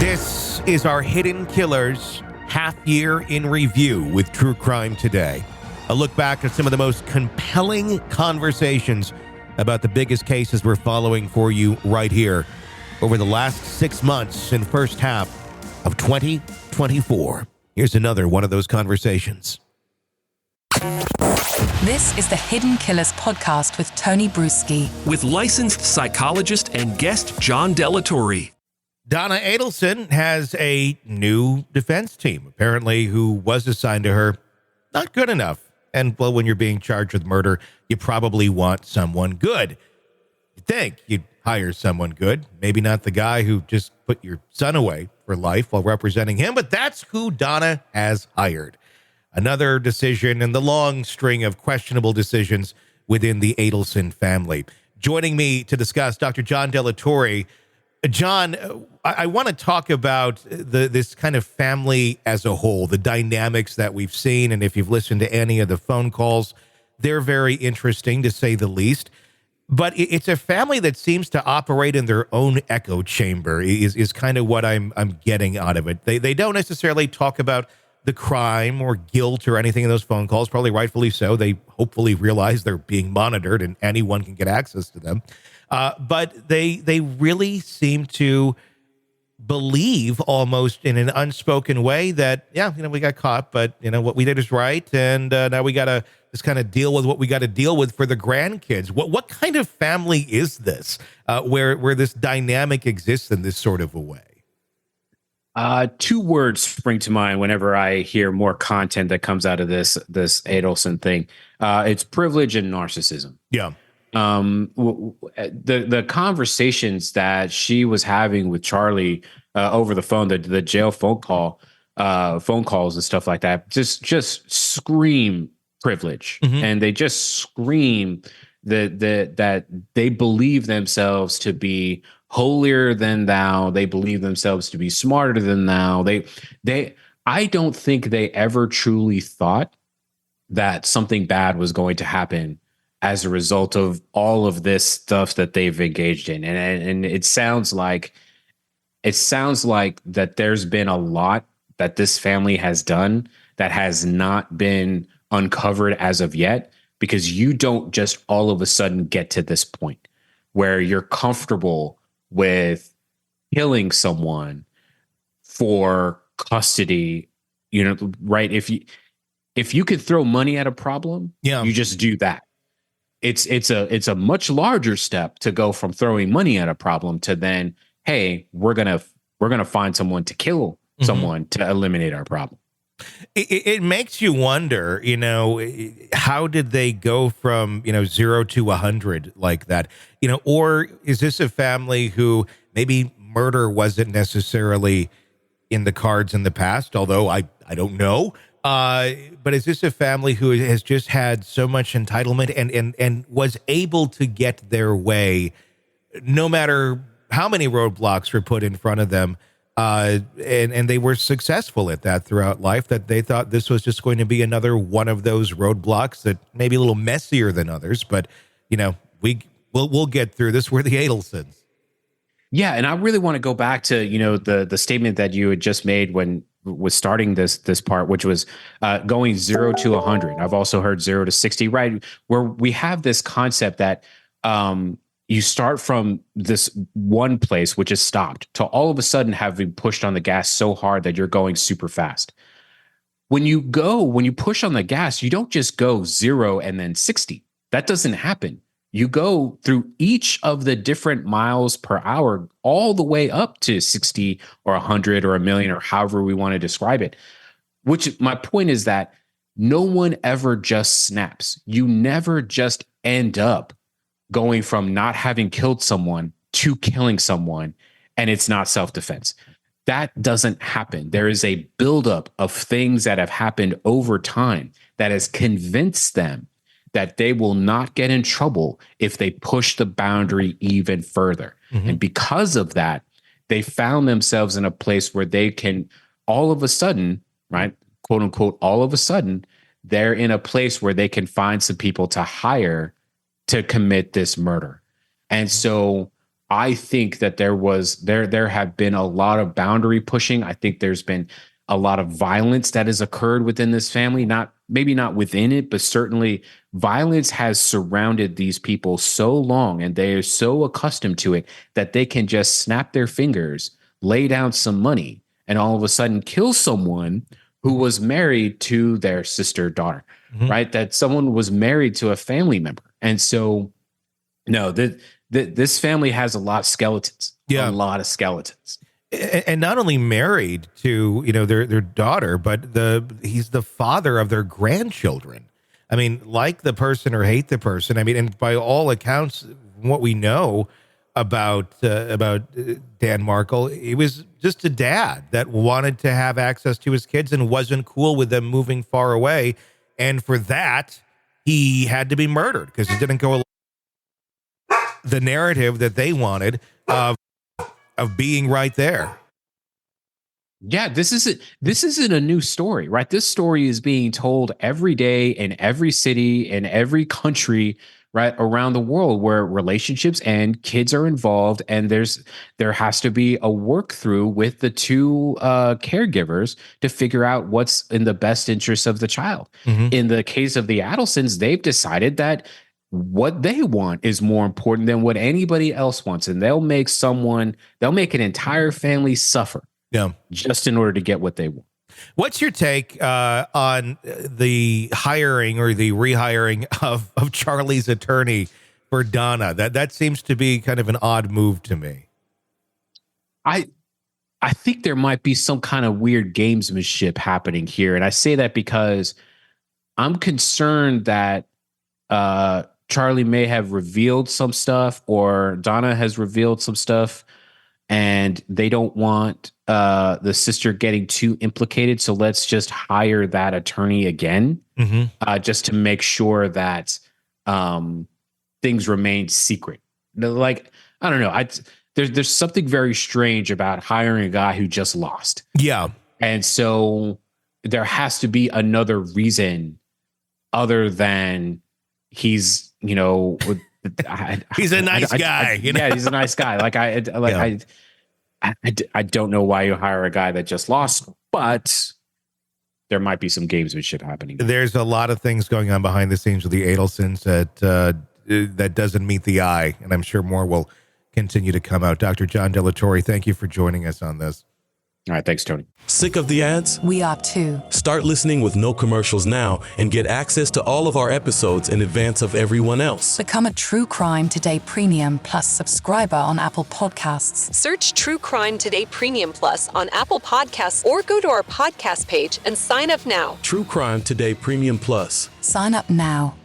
This is our Hidden Killers half year in review with True Crime Today. A look back at some of the most compelling conversations about the biggest cases we're following for you right here over the last 6 months and first half of 2024. Here's another one of those conversations. This is the Hidden Killers podcast with Tony Brueski. With licensed psychologist and guest John Delatorre. Donna Adelson has a new defense team, apparently, who was assigned to her. Not good enough. And, well, when you're being charged with murder, you probably want someone good. You'd think you'd hire someone good. Maybe not the guy who just put your son away for life while representing him, but that's who Donna has hired. Another decision in the long string of questionable decisions within the Adelson family. Joining me to discuss, Dr. John Delatorre. John, I want to talk about this kind of family as a whole, the dynamics that we've seen. And if you've listened to any of the phone calls, they're very interesting, to say the least. But it's a family that seems to operate in their own echo chamber is kind of what I'm getting out of it. They don't necessarily talk about the crime or guilt or anything in those phone calls, probably rightfully so. They hopefully realize they're being monitored and anyone can get access to them. But they really seem to believe almost in an unspoken way that, we got caught, but, what we did is right. And now we got to just kind of deal with what we got to deal with for the grandkids. What kind of family is this where this dynamic exists in this sort of a way? Two words spring to mind whenever I hear more content that comes out of this Adelson thing. It's privilege and narcissism. Yeah. The conversations that she was having with Charlie over the phone, the jail phone calls and stuff like that, just scream privilege, and they just scream that they believe themselves to be holier than thou. They believe themselves to be smarter than thou. I don't think they ever truly thought that something bad was going to happen as a result of all of this stuff that they've engaged in. And it sounds like that there's been a lot that this family has done that has not been uncovered as of yet, because you don't just all of a sudden get to this point where you're comfortable with killing someone for custody, right? If you could throw money at a problem, you just do that. It's a much larger step to go from throwing money at a problem to then, hey, we're gonna find someone to kill someone to eliminate our problem. It makes you wonder, how did they go from 0 to 100 like that? Or is this a family who maybe murder wasn't necessarily in the cards in the past? Although I don't know. But is this a family who has just had so much entitlement and was able to get their way no matter how many roadblocks were put in front of them? And they were successful at that throughout life, that they thought this was just going to be another one of those roadblocks that maybe a little messier than others. But, we'll get through this. We're the Adelsons. Yeah. And I really want to go back to, the statement that you had just made when was starting this part, which was going 0 to 100. I've also heard 0 to 60, right? Where we have this concept that you start from this one place, which is stopped, to all of a sudden having pushed on the gas so hard that you're going super fast. When you push on the gas, you don't just go 0 and then 60. That doesn't happen. You go through each of the different miles per hour all the way up to 60 or 100 or a million or however we want to describe it. Which my point is that no one ever just snaps. You never just end up going from not having killed someone to killing someone and it's not self-defense. That doesn't happen. There is a buildup of things that have happened over time that has convinced them that they will not get in trouble if they push the boundary even further. And because of that, they found themselves in a place where they can all of a sudden, right, quote unquote, all of a sudden, they're in a place where they can find some people to hire to commit this murder. And so I think that there have been a lot of boundary pushing. I think there's been a lot of violence that has occurred within this family, maybe not within it, but certainly violence has surrounded these people so long, and they are so accustomed to it that they can just snap their fingers, lay down some money, and all of a sudden kill someone who was married to their sister daughter, right? That someone was married to a family member. And so, no, this family has a lot of skeletons, a lot of skeletons. And not only married to, their daughter, but he's the father of their grandchildren. I mean, like the person or hate the person. I mean, and by all accounts, what we know about Dan Markle, he was just a dad that wanted to have access to his kids and wasn't cool with them moving far away. And for that, he had to be murdered because he didn't go along the narrative that they wanted of being right there. Yeah, this isn't a new story, right? This story is being told every day in every city, in every country, right, around the world, where relationships and kids are involved, and there has to be a work through with the two caregivers to figure out what's in the best interest of the child. In the case of the Adelsons, they've decided that what they want is more important than what anybody else wants, and they'll make an entire family suffer, just in order to get what they want. What's your take on the hiring or the rehiring of Charlie's attorney for Donna? That seems to be kind of an odd move to me. I think there might be some kind of weird gamesmanship happening here, and I say that because I'm concerned that Charlie may have revealed some stuff, or Donna has revealed some stuff, and they don't want the sister getting too implicated. So let's just hire that attorney again, just to make sure that things remain secret. Like, I don't know. There's something very strange about hiring a guy who just lost. Yeah. And so there has to be another reason other than he's, he's a nice guy. Yeah, he's a nice guy. I don't know why you hire a guy that just lost, but there might be some gamesmanship happening. There's a lot of things going on behind the scenes with the Adelsons that doesn't meet the eye, and I'm sure more will continue to come out. Dr. John Delatorre, thank you for joining us on this. All right, thanks, Tony. Sick of the ads? We are too. Start listening with no commercials now and get access to all of our episodes in advance of everyone else. Become a True Crime Today Premium Plus subscriber on Apple Podcasts. Search True Crime Today Premium Plus on Apple Podcasts or go to our podcast page and sign up now. True Crime Today Premium Plus. Sign up now.